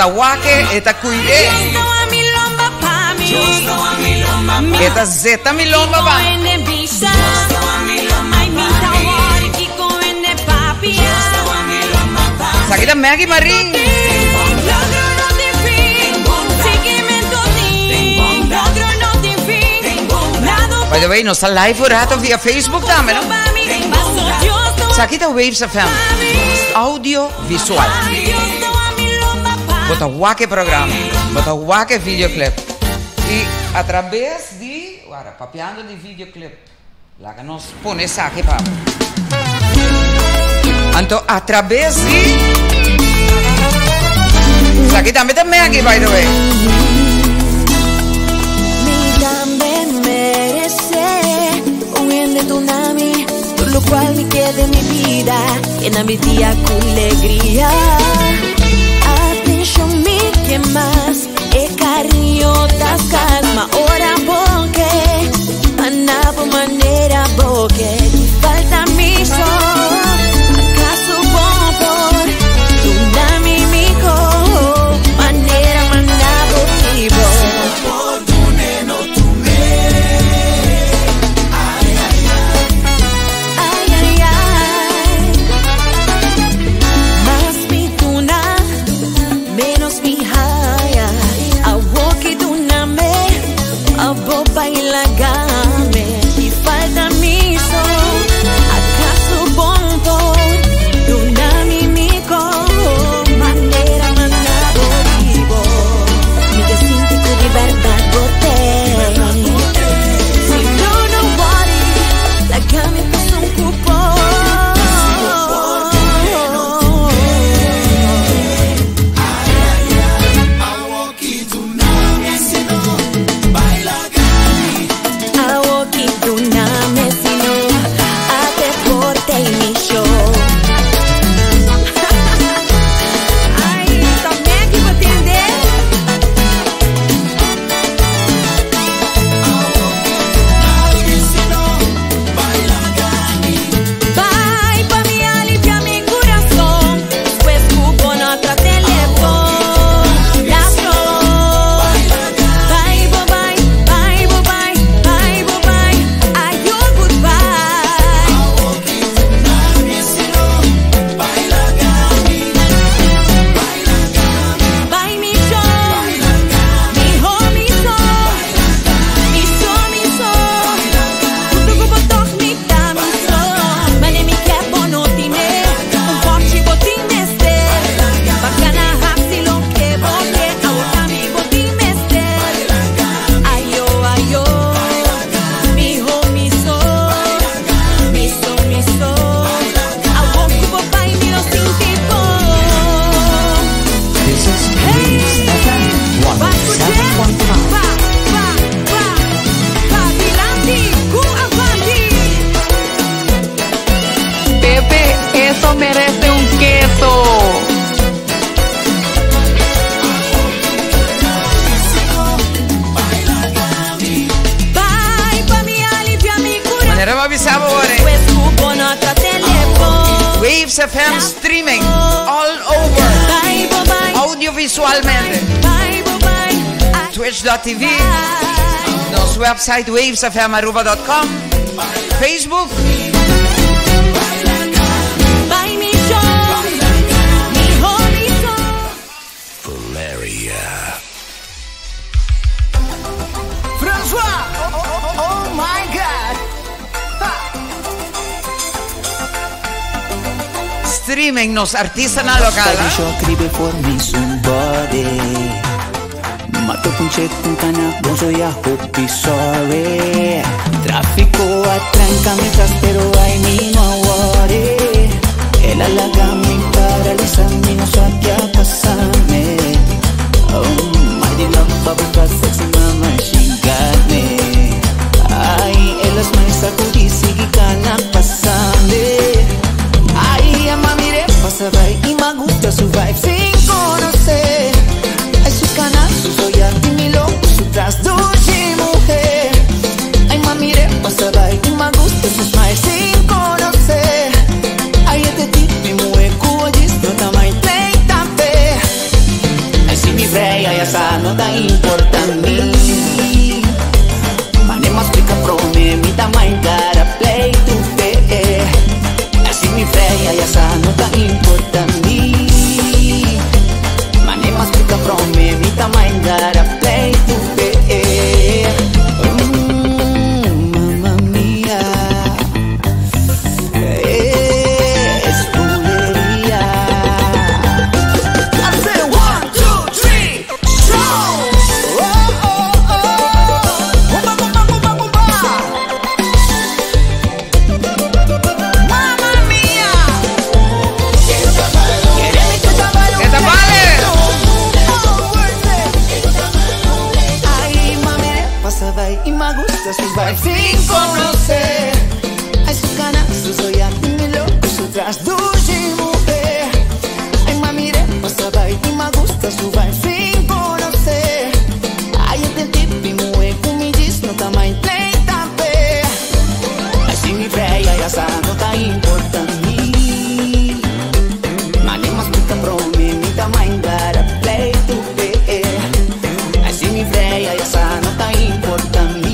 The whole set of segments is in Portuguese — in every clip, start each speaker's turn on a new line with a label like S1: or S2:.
S1: wake, eta cuide. Eta zeta mi lomba ba. Sakita Maggie Marie. By the way, nos está live voor het via Facebook dame, no? Sakita Waves FM. Audio visual. Bota wake programa, bota wake videoclip. E através de, agora, papeando de videoclip, lá que nós põe essa aqui para. Então, através de, isso aqui também aqui, by the way.
S2: Me también merece un bien de tu nami, por lo cual me quede mi vida, llena mi día con alegría. Atención, mi que más. E cariño das calma, ora porque andava maneira porque falta mi sol. Acaso bom por tu dame mi co maneira mandavo vivo. Por tu neno tu me. Ay ay ay. Ay ay ay. Más mi tuna, menos mi haya. Abo baila game y falta mi sol. Acaso bom por tu nami mico manera mandado vivo. Mi que sinti tu libertad bote. Si no no worry, la game pasó un cupo.
S3: Merece un queso.
S1: Manera va sabore. Waves FM streaming all over. Audiovisualmente. Twitch.tv. Nos website wavesfm.com. Facebook.
S4: Oh my God.
S1: Streaming nos artisanal local.
S4: Scrive for me somebody. Mato con check con cana, bonzo ya hope sorry. Tráfico atranca mientras pero I me no worry. El alaga me paraliza, mi no sabe qué pasarme. Oh my love, bubble sexy mama, she got me. Ay, elas mais sacudi, sigue cana passando. Ay, a mamire passa vai e maguta su vibe sem conhecer. Ai, su cana, su soya, e mi louco, su tras do de morrer. Ai, mamire passa vai e maguta su smile sem conhecer. Ai, é de ti, me mueco, diz, não tá mais tem tapé. Ai, freia, essa não tá importando mim. Mas nem mais fica pro mim, me dá mais cara, play to pay. Assim me freia, essa não tá importando mim. Mas nem mais fica pro mim, me dá mais cara, play to pay. Mamma mia. Vai sin conocer a su cara, su soya, mi loco, su tras duji mujer. Ay mamire, pasa vai y me gusta su vai sin conocer. Ay este tipo y mueve con mi dis, no ta mai play tape. Así mi freya, ya sa no ta importa mi. Mane mas pica pro mi ta mai gara play to pay. Así mi freya, ya sa no ta importa mi.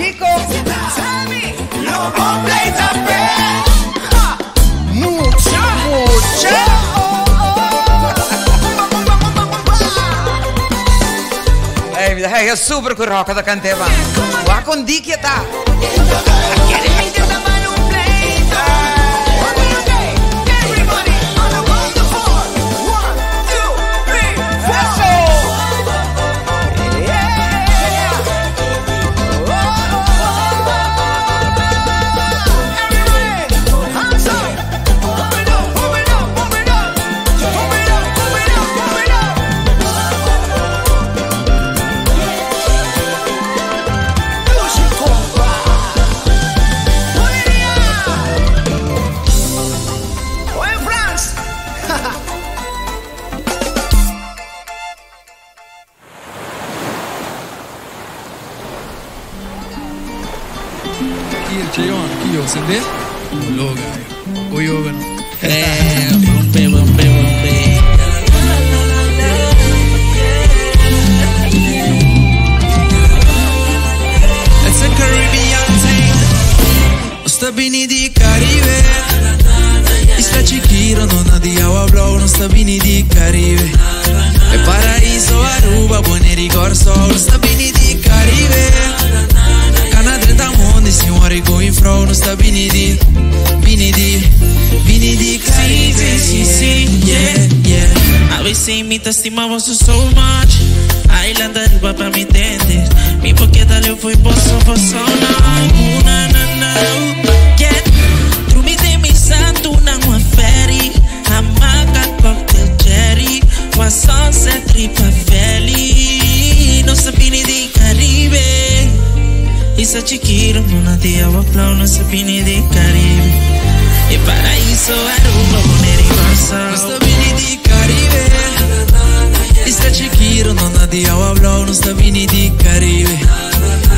S1: Kiko, Hey, det här är superkurraka da canteva. Wa con di che ta.
S3: Io se ve loga o yoga
S5: bombe bombe bombe
S3: It's a Caribbean thing Sta bini di Caribe Sta Chiquiro non ha di agua blau Non sta bini di Caribe E paraíso Aruba buoni ricordo Sta bini di Caribe Canadre da mondo signori going from Non sta bini di Caribe
S5: sì, yeah A veces mi te estimamos so much Island arriba pa' mi tender Mi poqueta le fui poso no Na na na Yeah Tu mi de mi santo una mua ferry Hamaca cocktail cherry Wa sunset tripa feli Non sta bini di Caribe Isa Chiquiro non ha di agua blau Non sta bini di Caribe E paraíso Aruba buoni ricordo
S3: Non sta bini di Caribe Sta Chiquiro non ha di agua blau Non sta bini di Caribe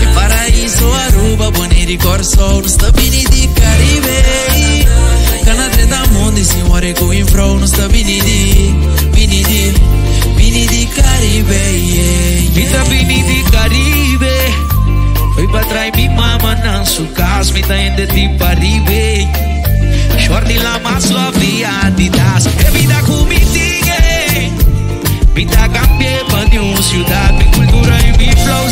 S3: E paraíso Aruba buoni ricordo Non sta bini di Caribe Canadre da mondo si muore going from Non sta bini di Caribe
S5: Mi sta bini di Caribe Foi pra trás mi mama na su casa Mi tá indo de Paribe Shorty la más suave Adidas E vida comigo Mi tá uma ciudad, mi cultura e mi flow,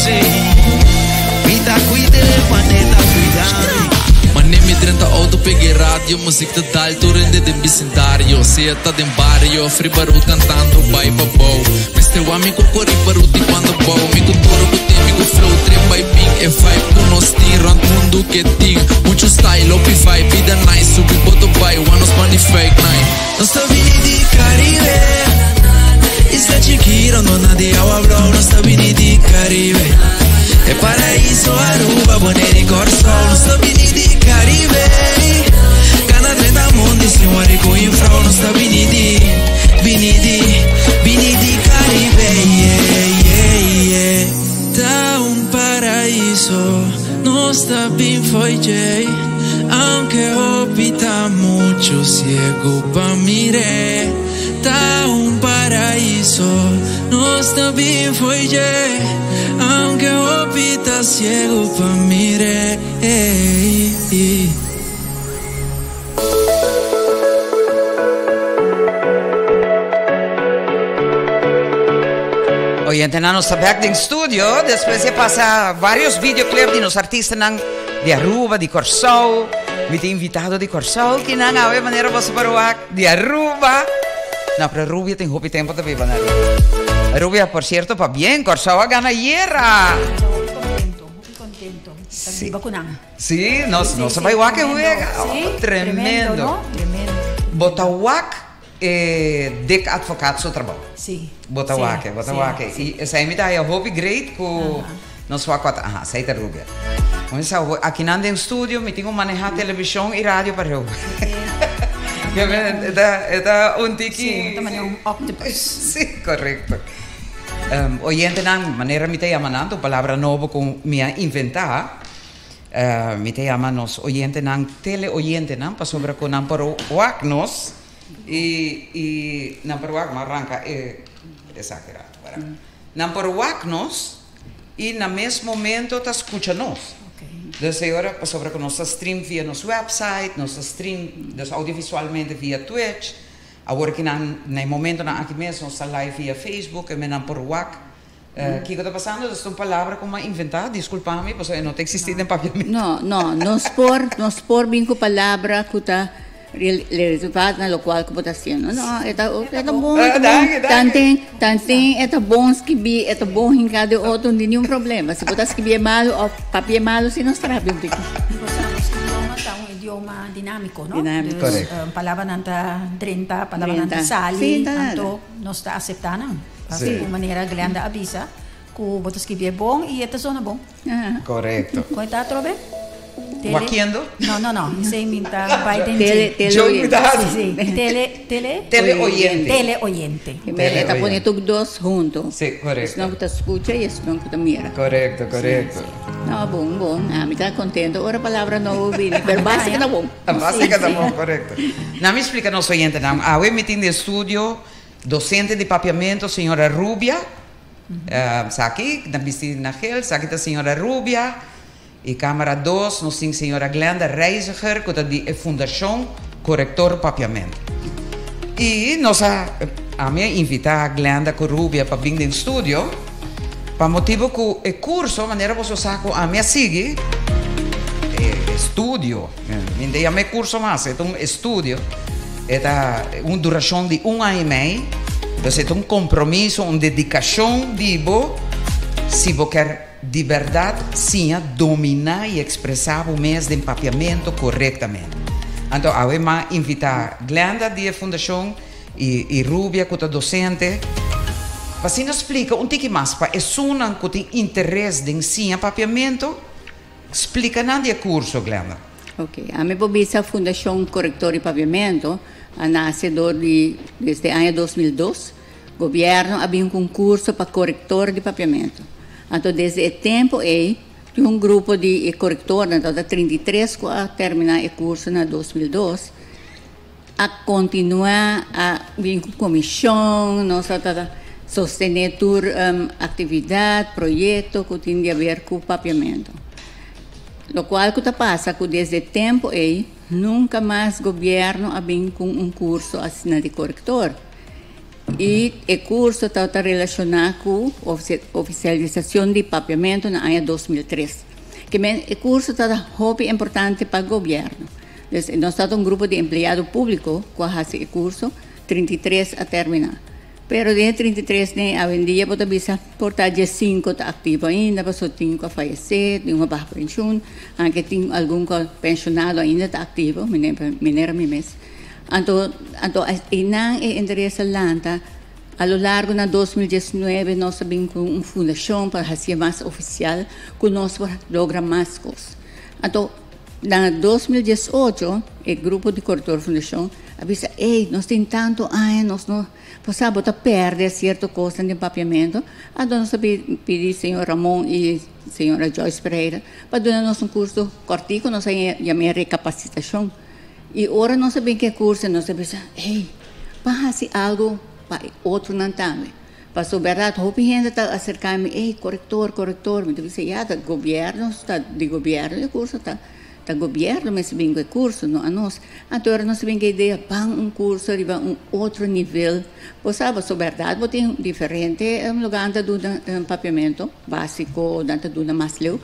S5: mi tá cuidando, mané tá cuidando. Mané mi 30 auto, peguei rádio, música total, turende de bicentário. Se tá de barrio, free barulho cantando, vai babou. Mr. amigo, corre barulho, quando bom. Mi cultura, mi flow, trepa e ping, e vai por nós, tirando mundo que tem. Muito style, up e vai, vida nice, subi, boto vai, one of money fake night. Nós tá vindo de Caribe, Isla Chiquita, dona de agua blow, nós tá vindo de Caribe. É paraíso, Aruba, Bonaire e Corsol, nós tá vindo de Caribe. Cana 30 mundo, senhor e com infra, nós tá vindo de Caribe, Tá paraíso, nós tá bem foi, aunque opita mucho ciego pa mire. Tá paraíso, nós tá bem foi, aunque opita ciego pa mire.
S1: Oyente, na nossa back in studio, depois de passar vários videoclips de nos artistas de Aruba, de Corsol, me tem invitado de Corsol, que não há maneira você para de Aruba. Não, para Rubia tem pouco tempo também, banana. Rubia, por cierto, para bien, Corsol gana hierra.
S6: Muy contento.
S1: Sí.
S6: Vacunando.
S1: Sí, no se va igual que juega.
S6: Sí,
S1: Tremendo.
S6: ¿no? Tremendo.
S1: Botahuac, de advogado seu trabalho.
S6: Sí.
S1: Botahuac.
S6: Sí.
S1: E essa aí me dá a hobby great com não só quatro. Sei da Rubia. Mas aqui não tem estúdio, me tenho que manejar televisão e rádio para eu. É um tiki.
S6: Sí, también un octopus.
S1: Sí, correcto. Oyente, na maneira me te chamando, palavra nova com minha inventar. Me te chama nos oyente, nan teleoyente, nan, para sobre com nan para nos e nan para mas arranca exagerado. Nan para nos e na mesmo momento tá escucha nos. Dus agora para sobre com nossa stream via nosso website, nossa stream dus audiovisualmente via Twitch. Agora que no momento na aqui mesmo nossa live via Facebook e me nan por WhatsApp. Que está passando? É uma palavra como inventar, desculpa-me, porque não tem existido em papel.
S7: Nos por bem com palavra que está resultado na local que está sendo. Não, é bom, é bom escrever, é bom em cada outro, não tem nenhum problema. Se você escrever mal, o papel malo, se não será bem.
S6: Idioma dinámico, ¿no?
S7: Dinámico.
S1: Correcto.
S6: Palabra nanta 30, palabra nanta sali, tanto no está aceptando.
S1: Sí.
S6: De maneira grande avisa que você escrever bom e esta zona bom.
S1: Correcto.
S6: Como está trobe?
S1: Wakiendo?
S6: No. Isso aí minta vai
S7: Teleoyente.
S1: Teleoyente.
S6: Teleoyente.
S7: Ele está poniendo dos juntos.
S1: Sí, correcto.
S7: Senão que te escucha e senão que te mira.
S1: Correcto.
S7: Não, bom. Me está contento. Agora a palavra não ouvi, mas básica está bom.
S1: A básica está bom, correcto. Não me explica nosso oyente, não. Hoje me tem de estúdio docente de papiamento, senhora Rubia. Aqui, na vestida na gel, aqui está a senhora Rubia. E Câmara 2, nós temos a senhora Glenda Reiziger, que é da Fundação Corretor Papiamento. E nós a minha invitar a Glenda com Rubia para vir no estúdio, para motivo que o curso, a maneira você sabe, a minha sigue, estúdio, não é meu curso mais, é um estúdio, é uma duração de 1 ano e meio, então é um compromisso, uma dedicação, digo, se você quer de verdade, sim, dominar e expressar o mês de empapeamento corretamente. Então, eu vou invitar a Glenda da Fundação e Rubia, que é docente, para se nos explica um pouco mais, para pessoas que têm interesse em sim empapeamento, explica nada de curso, Glenda.
S7: Ok, a minha poblação Fundação Corretor e Paviamento, a nascedor desde o ano 2002, o governo abriu um concurso para corretor de paviamento. Então, desde o tempo, tem um grupo de corretores, então, 33, que terminar o curso em 2002, a continuar a vir com comissão, nós sostener atividade, projeto que tem a ver com o papiamento. O qual que passa que desde o tempo, nunca mais o governo vem com um curso assim de corretor. E o curso está relacionado com a oficialização de papiamento no ano 2003. Que o curso está muito importante para o governo. Nós estamos um grupo de empregado público que faz o curso, 33 a terminar. Pero de 33, a vendia, pode bisa portar 5 está ativo ainda, passou 5 a falecer, tem uma baixa pensão, aunque tem algum pensionado ainda está ativo, minera mês. Então, não é interesse lanta. A lo largo de 2019, nós abrimos uma fundação para fazer mais oficial, que nós logra mais coisas. Então, em 2018, o grupo de corretor fundação avisa, nós temos tanto anos, nós podemos perder certa coisa de papiamento. Então, nós pedimos ao senhor Ramon e a senhora Joyce Pereira para dar-nos um curso cortico, nós chamamos recapacitação. E agora nós sabemos que curso, nós sabemos, para fazer algo para outro não também. Para a verdade, a gente está acercando-me, corretor, me disse, do governo, está de governo, o curso está governo, mas bem o curso, não a nós. Então, nós sabemos que a ideia para um curso, arriba outro nível. Você sabe, a verdade, você tem diferente lugar de um papiamento básico, de mais leu.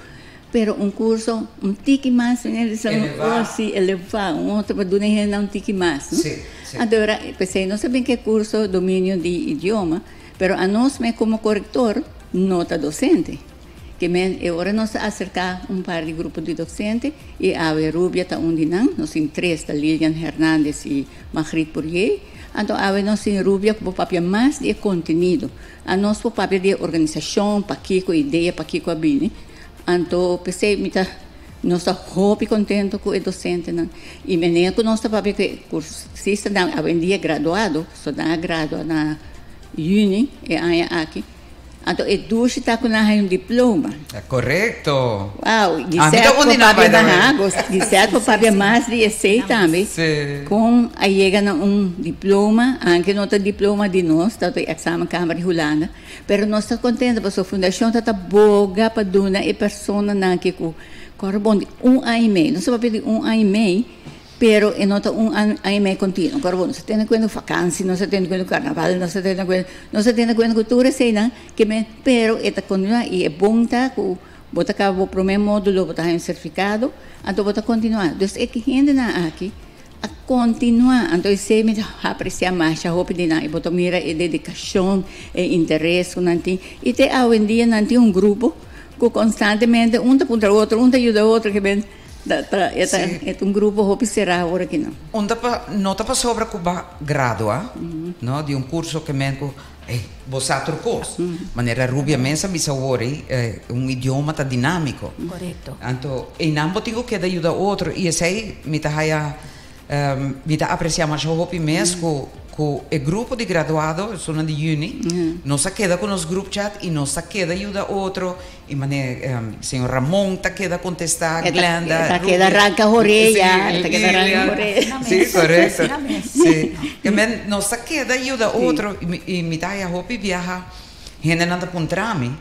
S7: Pero um curso, tique mais, eles são elevado, outro para donar um tique mais.
S1: Sim.
S7: Agora, pensei, não sabem que curso domínio de idioma, pero a nós, como corretor, nota docente. Que agora nós acercar par de grupos de docentes, e a Rubia está onde não, nós temos 3, Lilian Hernandes e Magritte Poirier. Então, nós temos Rubia com o papel mais de conteúdo. A nós, o papel de organização, para que com ideia, para que com a bine. Então, pensei, nós estamos muito contentes com o docente. Não? E menina, nós estamos para que cursista, hoje em dia graduado, só dá graduado na Uni, e aqui. Então, o Duche está com um diploma.
S1: É correto.
S7: Uau, de certo, o papel mais de ESEI também. Com a chega diploma, anche não diploma de nós, está o exame Câmara de Holanda. Mas nós estamos contentes, porque a fundação está boa para dar a pessoa que corresponde 1 ano e meio. Nós estamos pedindo 1 ano e meio, pero e nota 1 ano e meio contínuo. Corresponde, não se tem cuenta de vacância, não se tem cuenta de carnaval, não se tem cuenta de cultura, sei não, pero está continua e é bom tá com bota cá o primeiro módulo, bota um certificado, então bota continuar. Então é que gente na aqui a continuar, então se me apreciar mais a roupa de nada, bota mira a dedicação, e interesse nanti, e te hoje em dia nanti grupo que constantemente tá contra o outro, ajuda o outro que vem. É um grupo que será agora que não.
S1: Nota para sobre Cuba gradua, não, de curso que menco você trocou. Maneira Rubia mensa bisa ori idioma tá dinâmico.
S6: Correto.
S1: Então, e não botigo que ajuda outro e esse me tá apreciar mais o hopi mesmo com o grupo de graduado, sono de uni, nós queda com os grupos chat e nós queda ajuda outro e maneira senhor Ramon tá queda contestar Glenda,
S7: tá queda arranca orelha, tá queda arranca orelha.
S1: Sim, correto. Sim. E nós queda ajuda outro e me tá a hopi viaja, gente não tá puntrami.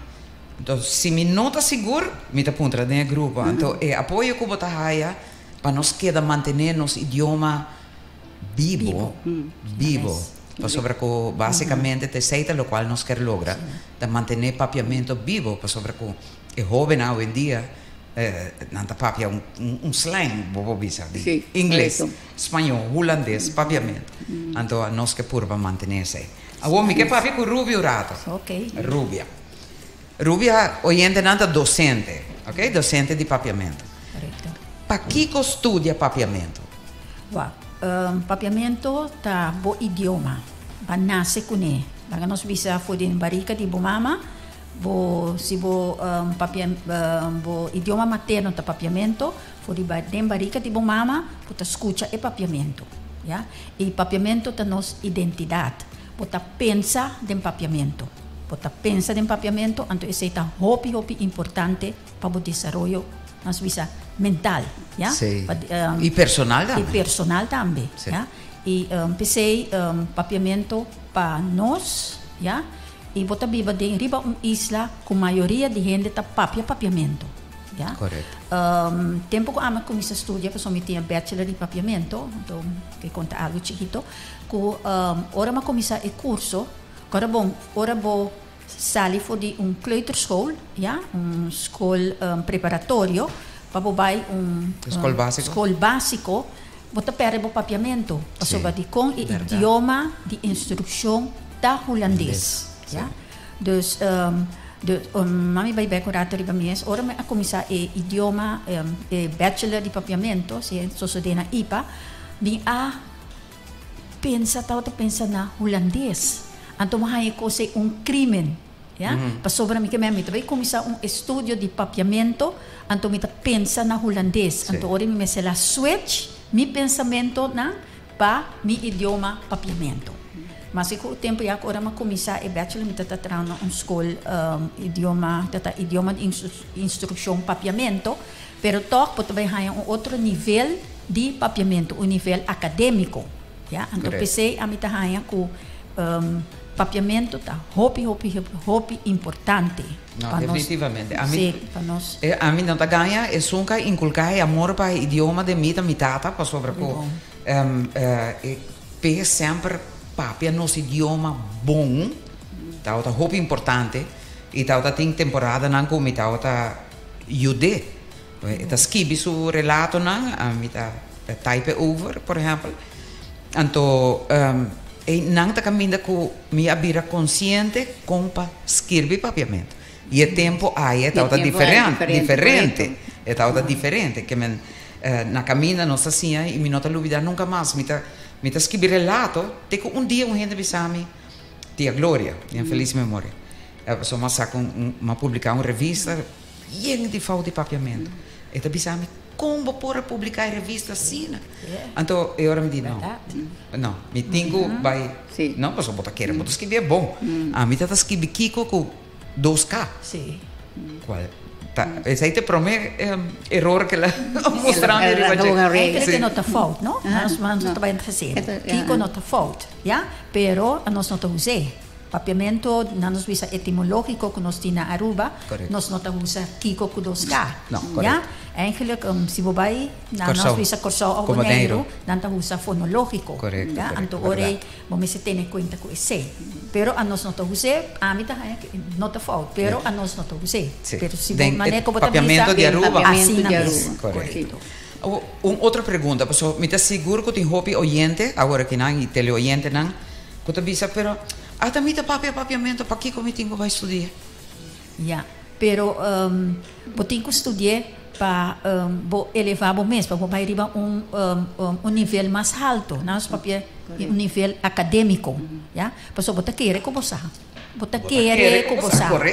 S1: Então, se me não tá seguro, me tá puntra dentro do grupo. Então, apoio que botar raia para nós queda manter nosso idioma vivo. Sobre que basicamente te aceita lo cual nos quer logra de mantener papiamento vivo sobre que é jovem hoje em dia nanta papia slang bobo bisa de inglês, espanhol, holandês, papiamento. Então nós que purva mantener-se. Agora me que papi com Rubio rato. Rubia oyente nanta docente, ok? Docente de papiamento. Para que estudia papiamento?
S6: Papiamento tá bo idioma, ba nasce com ele. Baga nós bisa foi em barriga de mama, se bo bo idioma materno tá papiamento, foi em barriga de mama, puta escuta é papiamento, ya? E papiamento tá nos identidade, puta pensa de papiamento, então esse tá hopi importante para o desenvolvimento nas visa mental, ya?
S1: Sí. E personal também.
S6: E personal também, sí. Ya? E pensei papiamento para nós, ya? E bota viva de riba isla com maioria de gente tá papiamento, ya?
S1: Correto.
S6: Tempo que ama começar a estudar, porque eu tinha bachelor de papiamento, então que conta algo chiquito, que hora me começar o curso ora bo sali voor die kleuterschool, ja, school preparatorio, pabobai school básico, bota perebo papiamento, sobre die con idioma, die instrucción da holandês, ja. Dus mami bij curator bij mij ora me começar idioma bachelor de papiamento, se de na IPA, mi pensa na holandês. Anto mahaya ko say crimen, ya? Pasobra mi kami vai começar estudio de papiamento, anto mi pensa na holandês, anto ora mi la switch mi pensamento na pa mi idioma papiamento. Mas com o tempo já agora me começar bachelor me tata trana escola idioma de instrução papiamento, pero toch pode vai há outro nível de papiamento, nível acadêmico, ya? Então pensei a mi ta há com papiamento tá hopi importante.
S1: No, definitivamente.
S6: Nós,
S1: a mim não tá ganha é nunca inculcar amor para idioma de mitata para sobre com sempre papia nosso idioma bom, tá hopi importante e tá tem temporada não como tá jude. Tá skibi su relato não a mim tá type over, por exemplo. Então e não tá caminhando com minha bira consciente com para escrever papiamento. E o tempo aí é tal diferente. É tal diferente que men na caminha nossa assim e me nota olvidar nunca mais. Me tá escrever relato, te que dia gente bisami tia Glória, em feliz memória. Só mas saco uma publicar uma revista e de falta de papiamento. E tá bisami como por publicar revista assim? Então eu ora me digo não, me tenho vai não posso botar querer, botar escrever bom. A mim tá escrever Kiko com 2K.
S6: Sim.
S1: Qual? Tá, esse aí te promete erro que ela mostrando ele vai
S6: dizer. Que não tá fault, não? Nós não trabalhamos assim. Kiko não tá fault, já? Pero nós não tá usei. Papiamento, nós visa etimológico que nós temos na Aruba, nós não usa Kiko com 2K. Ja? Eigenlijk, se você vai, nós visa Corsão ao Negro, não usa fonológico. Ja? Então, ora, você tem em conta com esse. Pero a nós não usa, a mim não está falta, pero a nós não usa. Pero se você maneja
S1: papiamento de Aruba,
S6: assim mesmo.
S1: Correto. Outra pergunta, pessoal, me está seguro que tem hobby oyente, agora que não, e teleoyente não, que te visa, pero também tem papiamento, para que como tenho vai estudar?
S6: Ja, pero eu tenho que estudar para elevar o mesmo, para arribar nível mais alto, nós papia nível acadêmico, já? Pessoal, você quer que você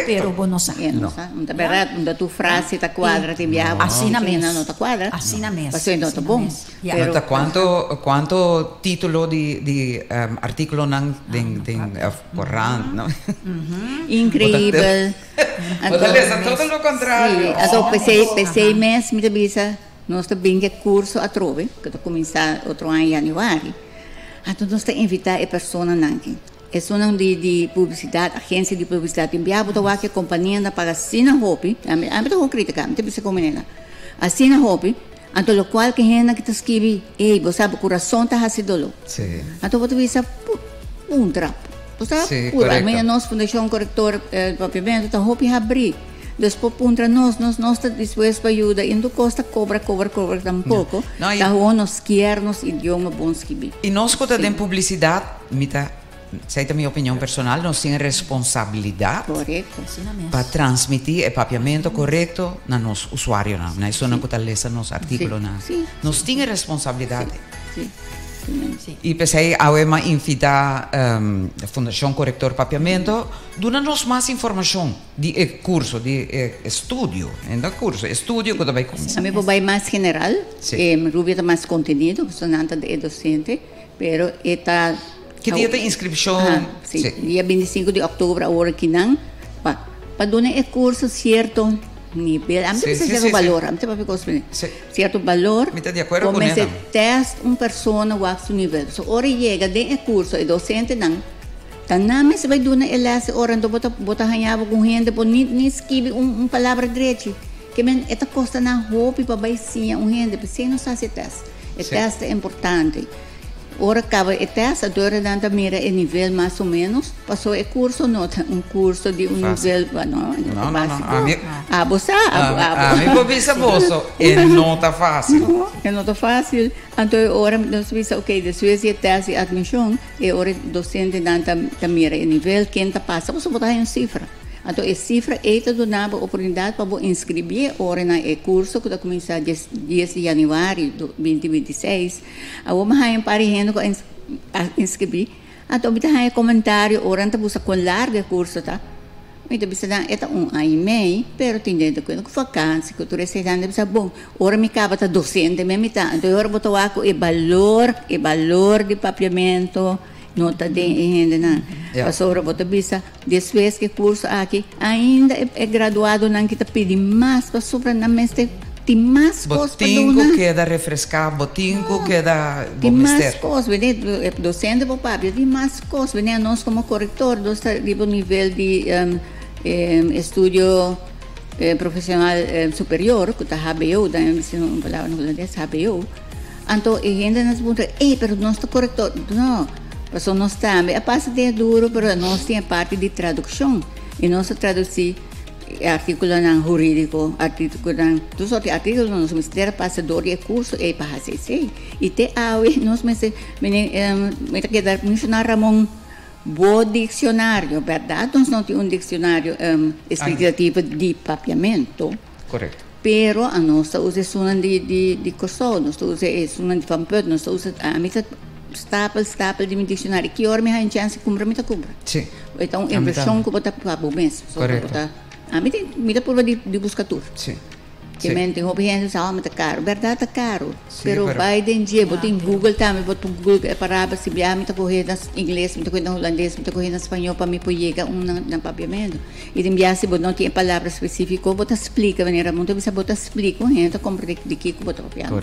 S6: pero vos no sabes.
S7: No, é verdade, onde tu frase está quadra, te enviava.
S6: Assim na mesa.
S7: Não está quadra.
S6: Assim na mesa.
S7: Passou então, tá bom.
S1: Nota quanto título de artículo não tem Corán, não?
S7: Incrível.
S1: Então, todo o contrário.
S7: Então, pensei mesmo, me disse, nós também que curso a trove, que está começar outro ano em janeiro. Então, nós temos que invitar a pessoa nanki. É uma de publicidade, agência de publicidade. Enviava para que a companhia para assina hopi, a mim estou crítica, me tem como nela. Assina hopi, então o qual que gente que está escreve, ei, você sabe, o coração está assim dolo.
S1: Sim.
S7: Então você vê trapo. Você sabe, por a minha nossa fundação corretora papiamento está hopi abrir. Depois puntra nós está disposto para ajuda e não custa cobra tampouco. Tá nos quer nos idioma bons que bi.
S1: E nós quando tem publicidade, essa é a minha opinião personal, nós temos responsabilidade para transmitir o papiamento correto na nosso usuário, não é só na cotaleza nos artículos, nós temos responsabilidade. E pensei ao EMA invitar a Fundação Corretor Papiamento, dando-nos mais informação de curso, de estudo, estudo que vai começar.
S7: A mim vai mais general, Rubia está mais conteúdo, porque sou nanta de docente, pero está
S1: que dia tem inscrição?
S7: Sim, dia 25 de outubro, agora que não, para dar o curso certo nível, a mim precisa certo valor, a mim precisa ficar certo valor, comece a testar uma pessoa no seu nível. Se hora chega de curso, e docente não, taname se vai dar elas hora, então bota ganhava com gente, por nem escrever palavra direito, que men esta costa na roupa para baicinha gente, porque não sabe se teste, o teste é importante. ora acaba o teste, a dora danta mira o nível mais ou menos, passou o curso, nota um curso de nível,
S1: não,
S7: você
S1: a mim vou ver bolso, não tá fácil.
S7: Não tá fácil. Então, ora nós visa, ok, depois de teste de admissão, e ora docente danta mira o nível, quem tá passa, você botar em cifra. Então, a cifra é donava a oportunidade para você inscrever ora na curso que vai começar 10 de janeiro de 2026. A vamos aí emparejando com inscrever. Então, você aí comentário ora não você com larga curso, tá? Então, você dá ano e meio, pero tem dentro com vacância, que tu recebendo você bom. Ora me acaba tá docente mesmo tá. Então, ora botar o valor de papiamento. Nota de ainda na passou a botar bisa depois que curso aqui ainda é graduado não kita pedir mais para sobra na mestre tem mais coisas para
S1: botinho queda refrescar botinho queda
S7: tem mais coisas vem docente para papi tem mais coisas vem nós como corretor nós tipo nível de estudo profissional superior que tá HBO da ensino palavra no holandês HBO então ainda nas pergunta pero nós tá corretor não. Passou nós também, a parte é duro, mas nós temos a parte de tradução. E nós traduzimos artículo jurídico, dos outros artículos, nós ministério passador de curso e para fazer. E te nós me queda mencionar Ramon, bom dicionário, verdade? Nós não temos dicionário explicativo de papiamento.
S1: Correto.
S7: Pero a nossa usa sunan de curso, nós usa sunan de pampet, nós usa staple de dicionário. Que hora me há chance cumprir, me cumpre.
S1: Sim.
S7: Então, a versão que botar para o mês.
S1: Correto.
S7: A mim tem prova de buscatura.
S1: Sim.
S7: Que me tem roupa salma tá caro, verdade tá caro.
S1: Sim,
S7: pero vai de dia, botem Google também, botem Google para se biar me tá correndo em inglês, me tá correndo em holandês, me tá correndo em espanhol para me poder chegar na papiamento. E de biar se não tem palavra específica, botar explica, maneira muito você botar explica, então compra de que botar papiamento.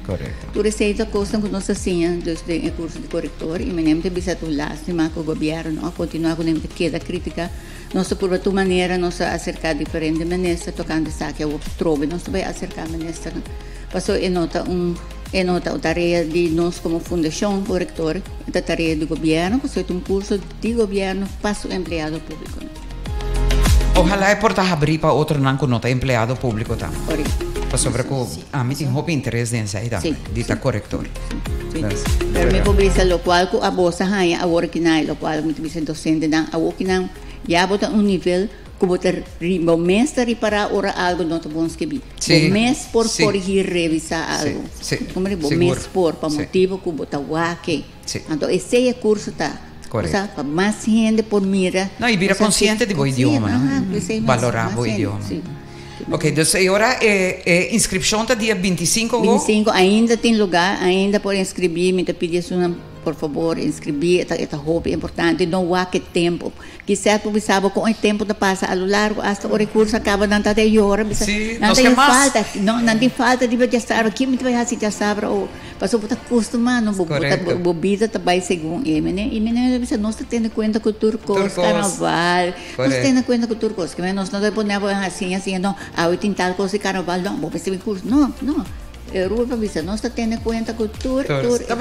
S1: Correto.
S7: Tu receita costa com nossa senha desde o curso de corretor e me nem te bisa tu lástima com o governo a continuar com a queda crítica. Nossa por tua maneira, nossa acercar diferente maneira, tocando essa que eu trovo, nós vai acercar maneira. Passou e nota a tarefa de nós como fundação corretor, a tarefa do governo, passou um curso de governo para o empregado público.
S1: Ojalá é por abrir para outro não com nota empregado público também.
S7: Correto.
S1: Sobre que a mim tem muito interesse nessa aí também, de corretor.
S7: Pero me publica lo cual a bolsa hay a work na lo cual me dicen docente dan a work na ya bota un nivel como ter mês de reparar ora algo não te bons que bi mês por corrigir revisar algo como é mês por para motivo que bota wake então esse é curso tá
S1: correto
S7: para mais gente por mira
S1: não e vira consciente de o idioma valorar o idioma. Ok, então agora a inscrição está dia 25 ou?
S7: 25, ainda tem lugar, ainda por inscrever, me pedir por favor, inscrever, esta roupa é importante, não há que tempo, que certo, você sabe, com o tempo da passa, a lo largo, hasta o recurso acaba dando até hora, não tem falta, não tem falta de já estar aqui, me vai assim, já sabe, ou passou por acostumar, não vou botar bebida, também segundo e você não está tendo conta com turcos, carnaval, não está tendo conta com turcos, que nós não podemos assim, não, eu tenho tal coisa de carnaval, não, vou fazer curso, não. Rubia, nós está tendo conta com tudo.
S1: É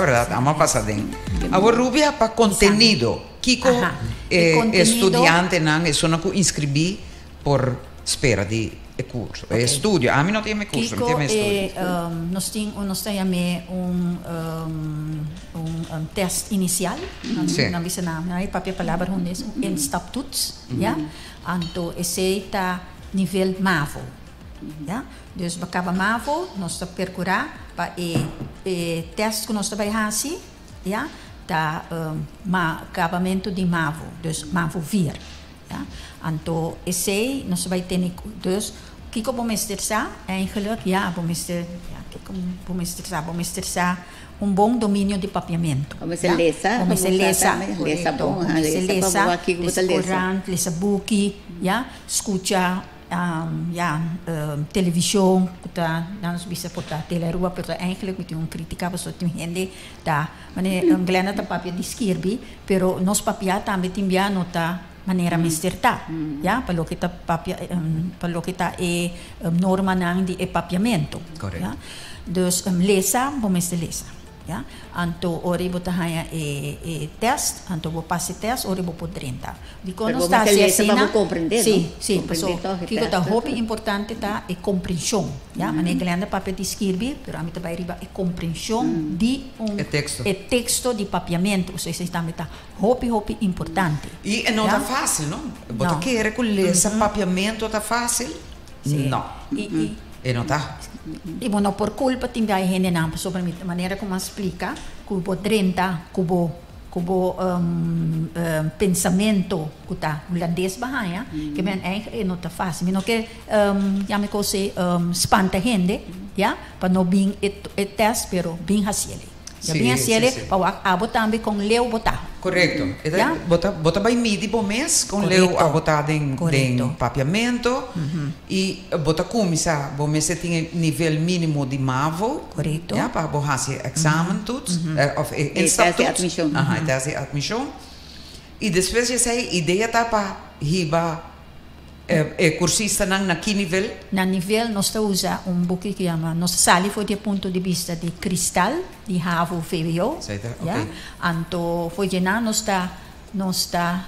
S1: verdade, é uma passadinha. Agora, Rubia, para conteúdo, Kiko, estudante, não, é só que inscrevi por espera de curso, é estúdio. A mim não tem curso, não tem estúdio.
S6: Nós temos teste inicial, não sei não, papel palavra honest, em statutos, já. Então, esse está nível MAVO. Ja? Dus we hebben MAVO, nós te percurar para o teste que nós vai fazer, ja, da acabamento de MAVO, dus MAVO 4, ja. Então esse nós vai ter, dus que como mestrar, eigenlijk, ja, vamos mestrar bom domínio de papiamento.
S7: Vamos lesa, bom,
S6: lesa book, ja, escuta televisão, nós bisa portar telerua, pero eigenlijk met een critica was dat gente da, wanneer Glenda ta papia di skirbi, pero nos papia também timbia nota maneira mesterta, ja, pelo kita norma nang di papiamento, ja, dus lesa, vamos lesa. ya. Anto ori bota haya test, anto bo passe test, ori bo por 30. Di quando
S7: Pero
S6: sta
S7: vamos a leer para compreender,
S6: Sì,
S7: no?
S6: sì,
S7: Comprender
S6: perso
S7: todo,
S6: kiko ta
S7: test,
S6: hopi importante ta e compreensão, ya. Mane glenda papel di scrivi, pero a mita vai riba e compreensão di
S1: E texto.
S6: e texto di papiamento, so esse está meta hopi importante.
S1: E não
S6: ya.
S1: tá fácil, não? Bota
S6: Não.
S1: querer com esse papiamento tá fácil?
S6: Sì.
S1: Não. E não tá?
S6: E bueno, por culpa timbe ai hene nampa sobre a maneira como explica, cubo 30, cubo pensamento kuta holandês bahaya, que men eigenlijk não tá fácil, mino que já me cose spanta gente, ja, para não bem et test, pero bem haciele. Já bem haciele, para abo também com leu botar.
S1: Correto.
S6: Ja?
S1: Bota vai midi bom mês com
S6: Correto.
S1: leu a botar em
S6: Correto.
S1: papiamento e bota começar bom mês tem nível mínimo de MAVO.
S6: Correto.
S1: Ja, para borrar examen toets of
S7: teste admissão.
S1: Aha, teste admissão. E depois já sei ideia tá para riba cursista na que nível?
S6: Na nível, nós usa book que chama, nós sali foi de ponto de vista de cristal, de Havo VWO.
S1: Certo,
S6: Ja?
S1: ok.
S6: Anto foi de nós está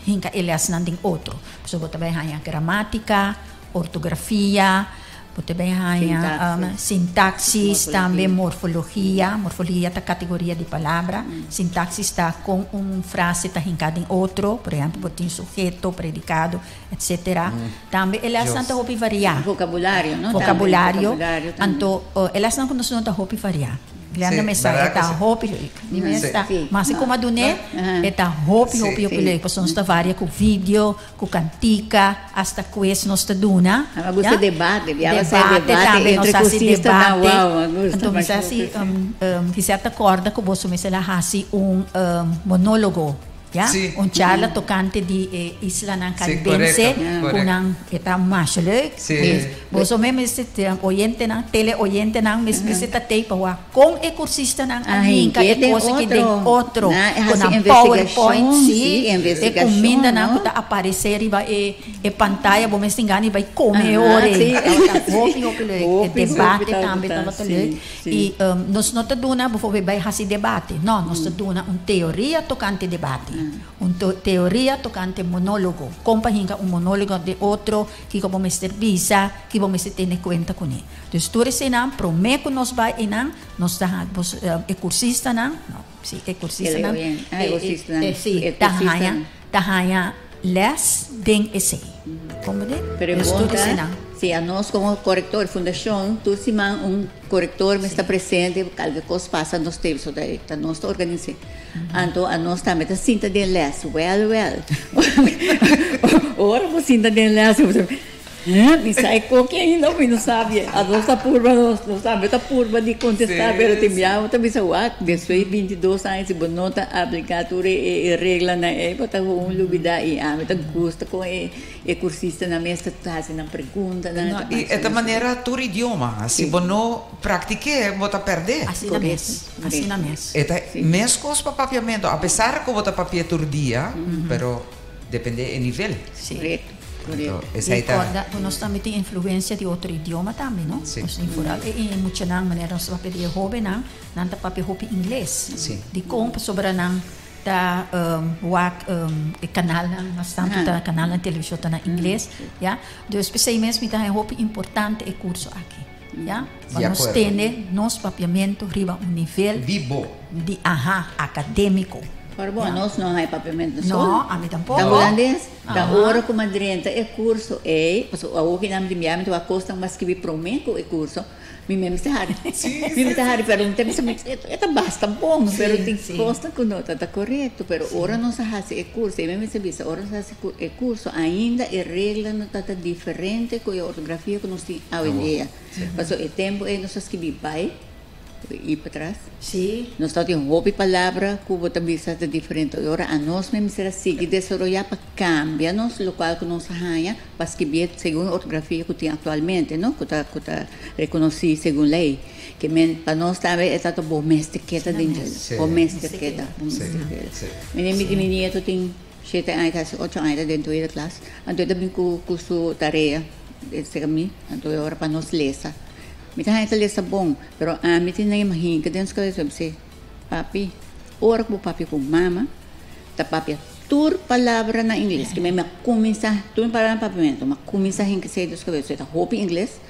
S6: hinka elias nanding outro. So bota bem hanya gramática, ortografia, bota bem hanya sintaxis, também morfologia. Morfologia é a categoria de palavra. Sintaxis está com frase está hincada em outro, por exemplo, botin sujeito, predicado, etc. Também elias não está variar.
S7: Vocabulário, não?
S6: Vocabulário.
S7: Também.
S6: Anto elias não conhece não está variar. Glenda mesa eta hopi ni mesta mas como adune eta hopi le posso sta varia com vídeo com cantica hasta quest nosta duna
S7: a gusta debate
S6: também
S7: entre cursistas na uau
S6: então mas assim de certa corda que você me lá assim monólogo. Ja?
S1: Sì.
S6: Un charla tocante di Isla ng Caribense, unang eta masyalik.
S1: Sì.
S6: Boso may oyente ng tele-oyente ng misbisita tape wa kung kursista ng ahinka cosa que de otro con ang PowerPoint si e combina ng kuta aparecer iba pantalla bo mestingani vai come ore. Hopi debate também tava tuloy. E nos nota duna bo vai hasi debate. No, nos duna un teoria tocante debate. Teoria tocante monólogo. Compahinga monólogo de outro que como Mr. Visa, que vamos ter em conta com ele. Então, tu senang prometo nos vai enang, nos dá cursista nang, si cursista nang, si tahaya les den esse. Como de?
S7: Pergunta. Se a nós como corretor fundação, tu se man corretor me está presente, qualquer coisa passa nos temos so daí, tá nós organizando. Então a nós também tá sinta de les, well. Ora você sinta de les, me sai qualquer ainda não sabe. A nossa curva não sabe, tá curva de contestar, pero te enviava também sa what, depois 22 anos se bonota aplicatura e regra na época com lubida e a meta custa com cursista na mesa fazendo pergunta na
S1: e esta maneira tur idioma, se bono pratique, bota perder.
S6: Assim na mes.
S1: Eta mes cos para papiamento, apesar que bota papia tur dia, pero depende do nível.
S7: Correto.
S6: Ricorda, nós também tem influência de outro idioma também, não?
S1: Sim.
S6: E muita maneira nós papel de hobby não, nanta papel hobby inglês.
S1: Sim.
S6: De como sobre não da canal bastante da canal na televisão tá na inglês, já. Então especialmente me dá hobby importante e curso aqui, já. Para nós ter nosso papiamento riba nível
S1: vivo
S6: de acadêmico.
S7: Para bom, nós não há papiamento
S6: não, a mim tampouco.
S7: Da holandês, da hora como adrenta é curso a o que não me enviar, então a costa mas que vi prometo é curso, me mesmo se hari. Me está hari, pero não tem se é basta bom, pero tem costa que não tá correto, pero ora não se faz é curso, e mesmo se visa, ora se faz é curso, ainda é regra não tá diferente com a ortografia que nós tem a ideia. Mas o tempo é nós escrever vai ir para trás.
S6: Sim.
S7: Nós temos hobby palavra, que o também está diferente. Agora, a nós mesmo será seguir, desenvolver para cambiar-nos, o qual que nós ganha, para escrever segundo a ortografia que tem atualmente, não? Que está reconhecido segundo lei. Que para nós também é tanto bom mestre-queta dentro. Bom mestre-queta. Minha nieto tem 7 anos, 8 anos dentro da classe. Então, também com curso tarefa, esse caminho. Então, agora para nós ler. me tá ainda lessa bom, pero a mim tem nem imagina que dentro que você papi, ora com papi com mama, tá papi tur palavra na inglês, que me começa tur palavra na papiamento, mas começa a que sei dos que você tá roupa em inglês,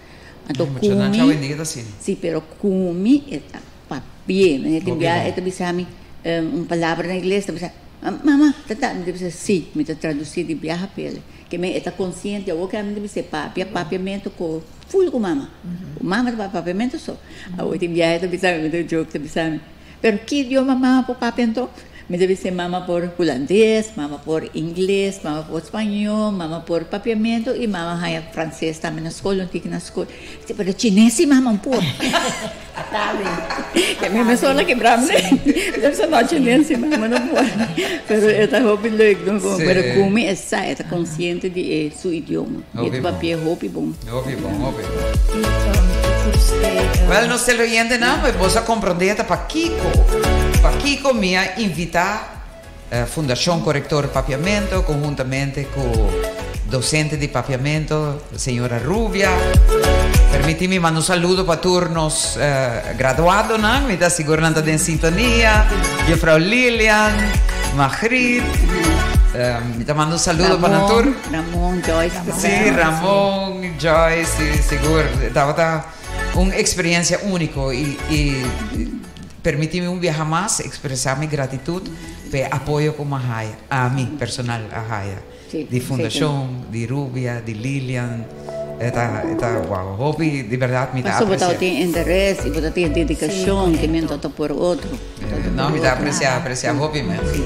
S7: então comi, sim, pero comi eta papi, me tem bia eta bisami palavra na inglês, tá bisa mama, tá, me bisa sim, me tá traduzir de bia pele, que me eta consciente, eu que me bisa papi, papiamento com full com mama, mama tá papiamento só, eu tem bia eta bisami, me tem joke tá bisami, pero que idioma mama por papiamento? Me debe ser mama por holandês, mama por inglês, mama por espanhol, mama por papiamento e mama haya francês também na escola, não tinha na escola. Pero chinês e mama por.
S6: Tá bem.
S7: Que a minha pessoa quebrava, né? Deve ser não chinês e mama não pode. Pero esta roupa legal, não bom. Pero como essa, esta consciente de seu idioma. E papel roupa bom.
S1: Roupa bom. Well, no se lo oyente nada, pues vos a comprender para Kiko me invitar Fundación Corrector Papiamento conjuntamente con docente de papiamento, la señora Rubia. Permíteme mandar un saludo para turnos graduados, ¿no? Me está segurando en sintonía. Yo, Frau Lilian, Magritte. Me está mandando un saludo para Natur.
S7: Ramón, Joyce.
S1: Sí, Ramón, Joyce, sí, seguro. Estaba una experiencia única y permíteme un viaje más, expresar mi gratitud por apoyo como a mí personal, a Haya.
S7: Sí,
S1: de Fundación, de Rubia, de Lilian. Está wow. Hopi, de verdad, me está
S7: apreciando. Mas você tem interesse e você tem dedicação, que me toca por outro.
S1: Não, me está apreciando, Hopi mesmo.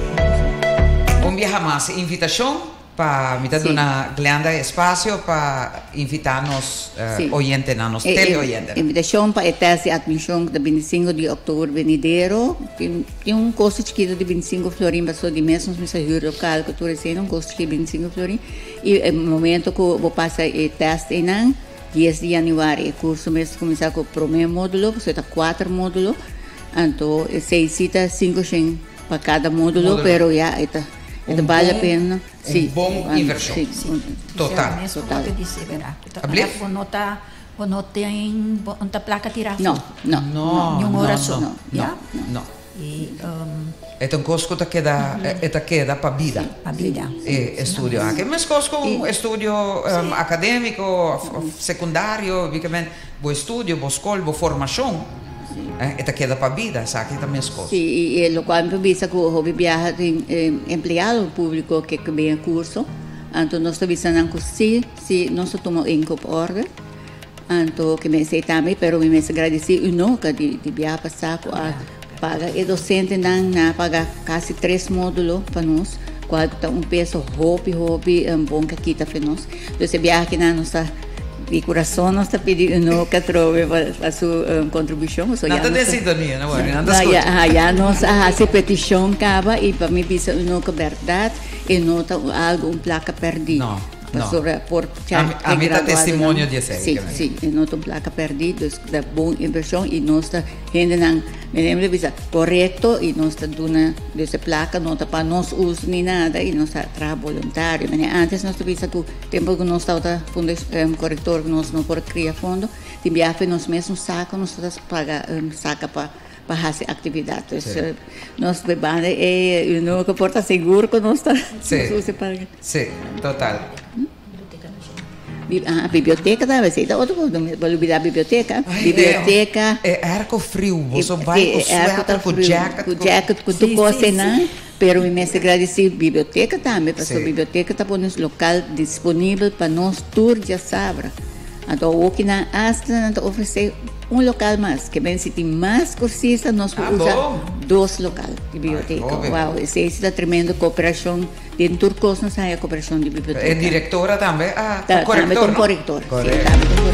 S1: Un viaje más, invitación para mitad de una grande espacio para invitarnos oyentes, teleoyentes.
S7: Invitação para a tese de admissão de 25 de outubro venidero. Tem um custo de 25 florim, passou de mesmo mensageiro local que estou recebendo, um custo de 25 florim. E no momento que eu vou passar o teste em 10 de janeiro, o curso mesmo começar com o primeiro módulo, você está 4 módulos, então 6 citas, 5 para cada módulo, pero já está. Vale a pena.
S1: Sim. Bom inversão. Total.
S6: Total. Não tem uma placa tirar foto.
S7: Não.
S6: Nenhuma oração.
S1: Não. É um curso que queda para a vida.
S6: Para a vida.
S1: Estudio. Mas curso um estudio acadêmico, secundário, bom estudio, boa escola, boa formação. Esta queda para a vida, sabe? Também as coisas.
S7: Sim, e o qual me avisa que o hobby viaja tem empregado público que vem curso, então nós estamos avisando que se nós tomamos em ordem, então que me sei também, pero me agradeci nunca de viajar passar a paga e docente não paga quase 3 módulos para nós, qual está peso hobby bom que aqui está para nós. Então esse viagem que não está de coração nós está pedindo que trove para sua contribuição.
S1: Nada de sintonia, não é? Nada de
S7: já nós a petição acaba e para mim pensa não que verdade e nota algo placa perdida.
S1: Não.
S7: A
S1: mim está testemunho de série.
S7: Sim, e nota placa perdida da boa inversão e nós está gente não me lembro de correto e nós está dando essa placa nota para nós uso nem nada e nós está trabalho voluntário. Antes nós está que o tempo que nós está corretor que nós não pode criar fundo, de viagem nós mesmos saca nós está paga saca para fazer atividades. Nós bebamos e não que porta seguro que nós está.
S1: Sim, total.
S7: A biblioteca também, você está outro mundo, vou olvidar a biblioteca. Biblioteca.
S1: É arco frio, você vai com suéter, com jacket.
S7: Com jacket, com tu coisa, não? Pero me agradeci biblioteca também, porque a biblioteca está pondo um local disponível para nós tour de sabra. Então, o que na Astra oferecer local mais, que bem se tem mais cursistas, nós podemos usar 2 locais de biblioteca. Uau, esse está tremendo cooperação. Dentro do curso nós temos a cooperação de biblioteca.
S1: É diretora também?
S7: Também com corretor.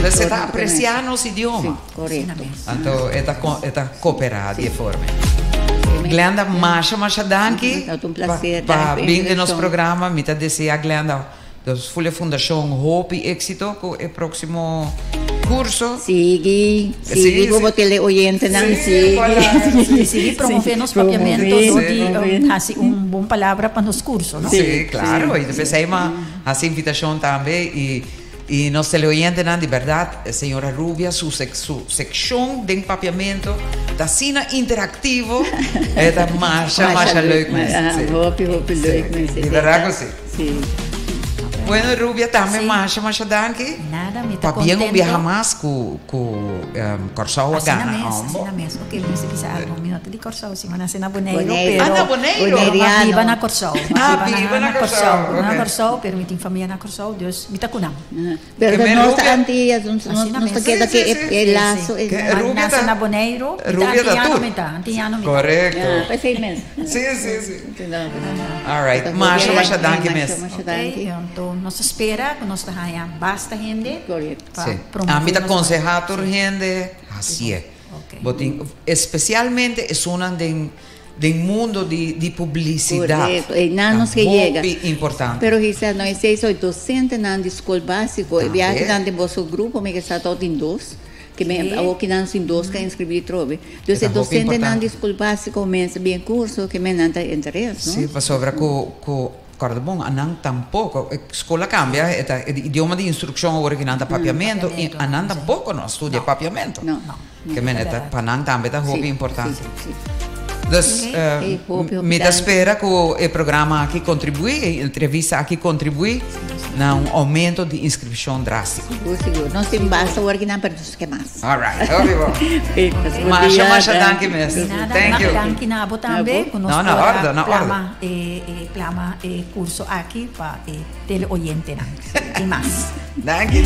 S1: Você está apreciando os idiomas?
S7: Sim, correto.
S1: Então, está cooperando de forma. Glenda, Masha Danki, para vir no nosso programa, me está dizendo a Glenda, da Fundação Hope e Éxito, com o próximo curso.
S7: Sigue como teleoyente, não
S6: sigue promovendo os papiamentos, assim, boa palavra para os cursos, não?
S1: Sim, claro, e depois aí uma invitação também, e Y nos teleoyente de verdad, señora Rubia, su sección de empapiamiento está sino interactivo, está más leuk.
S7: Hoop leuk mensen.
S1: De verdad que sí.
S7: Sí.
S1: Bueno, Rubia, también
S6: Sí.
S1: más danke.
S6: Nada, me está
S1: Papian
S6: contento.
S1: viaja más con Corsao
S6: Assim na
S1: acá.
S6: mesmo. Ok, você bisa algo minuto de Corsao, si man na Boneiro,
S7: Boneiro.
S1: Ah, na
S6: pero
S1: Boneiro.
S7: Boneriano.
S6: viva na Corsao.
S1: viva na Corsao,
S6: Na
S1: ok.
S6: Corsao, pero tem família na Corsao, Deus me kunam.
S7: Pero
S1: Que me
S7: no
S1: Rubia-
S7: está antillas, no
S6: Assim na
S7: está
S6: mesma.
S7: queda
S1: Sí, sí,
S7: que
S1: sí.
S7: el lazo.
S1: Que
S7: es-
S1: Rubia
S6: Nasa
S1: tá-
S6: na Boneiro,
S1: Rubia tá tu.
S6: antiano me.
S1: Correcto.
S7: Ah, pues 6 meses.
S1: Sí, sí, sí.
S7: Entendeu?
S1: All right.
S7: Então,
S1: Mas
S7: Rubia,
S1: danke
S7: mas-
S1: mesmo.
S7: mas-
S6: Ok,
S7: danke.
S6: então nós espera que nós tenha basta gente.
S7: Correcto.
S1: Sí. A mí te aconseja a gente así es.
S6: Ok.
S1: Botín, especialmente es una de mundo de publicidad.
S7: Correcto. E nanos que
S1: Muito
S7: llega.
S1: importante.
S7: Pero Gisela, nós seis ou docente na escola básico, e viaja
S1: bem.
S7: na vosso grupo, me que está todo em dois, que me
S6: Sim.
S7: o que não em dois que inscrever trove. Então
S1: Essa
S7: se docente
S1: roupa
S7: na
S1: importante.
S7: escola básico, mensa bem curso que me não tem interesse,
S1: Sí,
S7: não?
S1: pues sobre Cordobón, Anán tampoco. Escola cambia, el idioma de instrucción ahora que anda papiamento, y
S6: papiamento,
S1: Anán
S6: sí.
S1: tampoco no estudia
S6: No.
S1: papiamento.
S7: No.
S1: Que me neta, Panán también es hobby importante.
S7: Sim, sim.
S1: Dus,
S7: hobby
S1: me
S7: importante.
S1: espera que el programa aquí contribuye, a entrevista aquí contribuye a un aumento de inscripción drástico.
S7: Seguro. Nós temos basta agora que não perdemos que mais.
S1: All right, okay,
S7: Masha,
S1: Masha, danke, miss.
S6: Nada,
S1: Thank you.
S6: danke na abo também,
S7: Nabo?
S6: que nós
S1: Não, na ordem, na
S6: plama, plama curso aqui para teleoyente na. E mais.
S1: Danke.